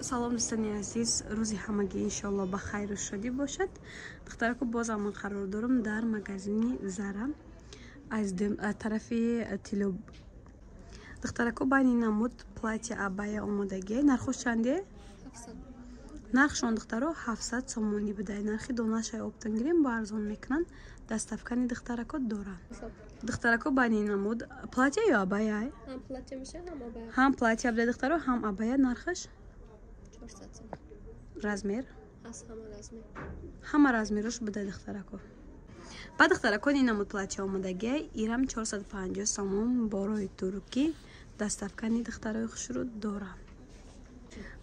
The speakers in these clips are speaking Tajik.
салом дӯстони азиз, рӯзи ҳамагӣ иншоалло ба хайру шодӣ бошад. Духтараку бозам ман қарор дорам дар магазини Zara аз тарафи тило. Духтараку байни намуд платья абая омодагӣ. Нархош чанде? 700. Нархшон духтаро 700 сомонӣ будай. Нархи донашай оптан гирем бо арзон мекунан. Dastavkani духтараку доран. Духтараку байни намуд платья ё абая? Ҳам платья меша, ҳам абая. Ҳам платья будай духтаро, ҳам абая. Нархаш 400 сом. Размер? Аз ҳама размер. Ҳама размерош будай духтараку. Ба духтараку ин намуд платья омодаги ирам 450 сомон борои турки. Dastavkani духтарои хушру дорам.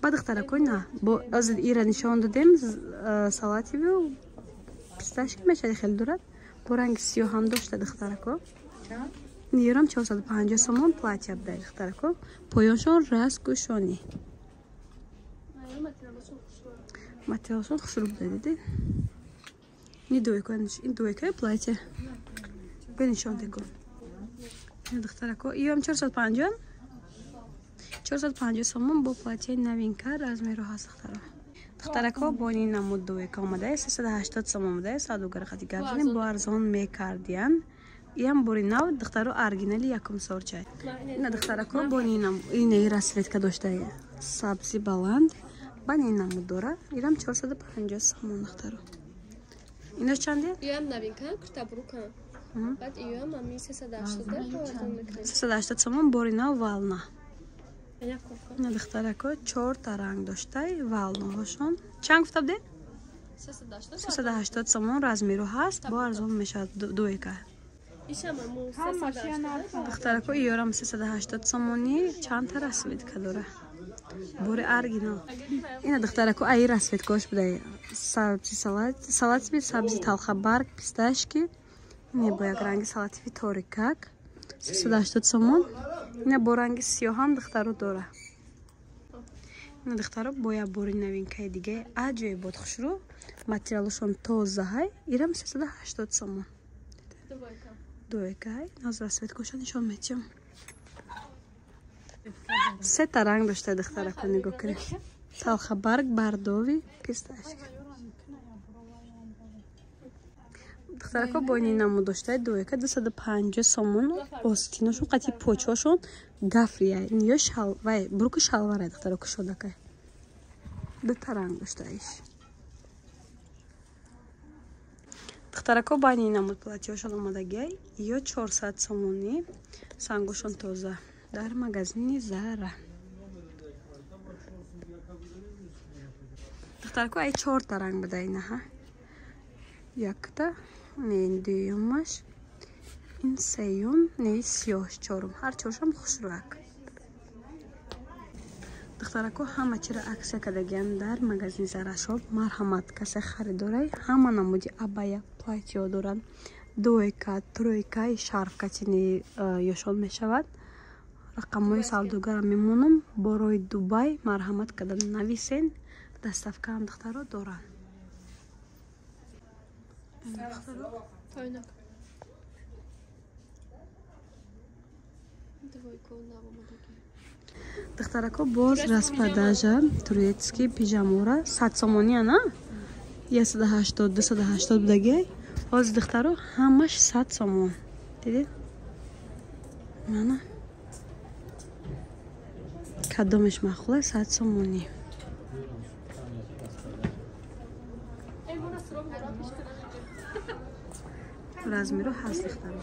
Ба духтараку на бо аз ира нишон додем салативи писташки мешади хеле дурад. Бо ранги сиёҳ ҳам дошта духтараку. Нирам 450 сомон платья будай духтараку. Поёншон разгушонӣ. Материалшон хушру будай диди. Ин дуйка платья. Бенишон деку. Духтараку иём 450. 450 сомон бо платья новинка размеро ҳаст духтаро. Духтараку бо ин намуд дуйка омадаи 380 сомон будай. Садугар хати гардини бо арзон мекардиян. Иам бори нав духтаро оригинали якум сорчай. Ина духтараку бо ин расветка доштаи сабзи баланд. Бан ин намуд дора. Ирам 450 сомон духтаро. Инош чанде? Иам новинка, куртабрука. Баъд иам ами 380 сомон бори нав вална. На духтараку 4 та ранг доштай валноҳошон. Чанд гуфтабде? 380 сомон размеро ҳаст. Бо арзон мешавад дуйка. Духтараку иёрам 380 сомонӣ чанд та расветка дора. Бори оригинал. Ина духтараку аи расветкош будай. Сабзи салати сабзи талхабарг писташки. Ина бо як ранги салативи торикак 380 сомон. Ина бо ранги сиёҳам духтаро дора. Ина духтаро бо як бори новинкаи дигаи аҷоибот хушру. Материалшон тозаҳай. Ирам 380 сомон. Дуйкай аз расветкоша нишон метиҳам. Се та ранг дошта духтараку нигоҳ кунед. Талхабарг, бардови, писташки. духтараку бо ин намуд доштаи дуйка 250 сомон. Остиношон қати почошон гафрияй. Ё шалвай, бруку шалварай духтараку шодакай. Ду та ранг доштаиш. духтараку байни ин намуд платьёшон омадагиай ё 400 сомонӣ. Сангошон тоза дар магазини Zara. духтараку ай 4 та ранг будай наҳа. Якта, не дуюмаш, ин сеюм, не сиёҳ чорум. Ҳар чоршам хушрӯак. духтараку ҳама чира аксия кардагиан дар магазини Zara Shop. Марҳамат, касе харидорай ҳама намуди абая платьё доранд. Дуйка, тройка, шарфкатини ёшон мешавад. Рақамҳои савдогарам мемонам. Борои Дубай марҳамат карда нависен. Dastavkam духтаро доранд. Духтараку боз распродажа турецкий пижамора 100 сомония на? 180 280 будаги. Ҳозир духтаро ҳамаш 100 сомон. Дидед? Мана кадомеш махлай 100 сомонӣ. Размеро ҳаст духтаро.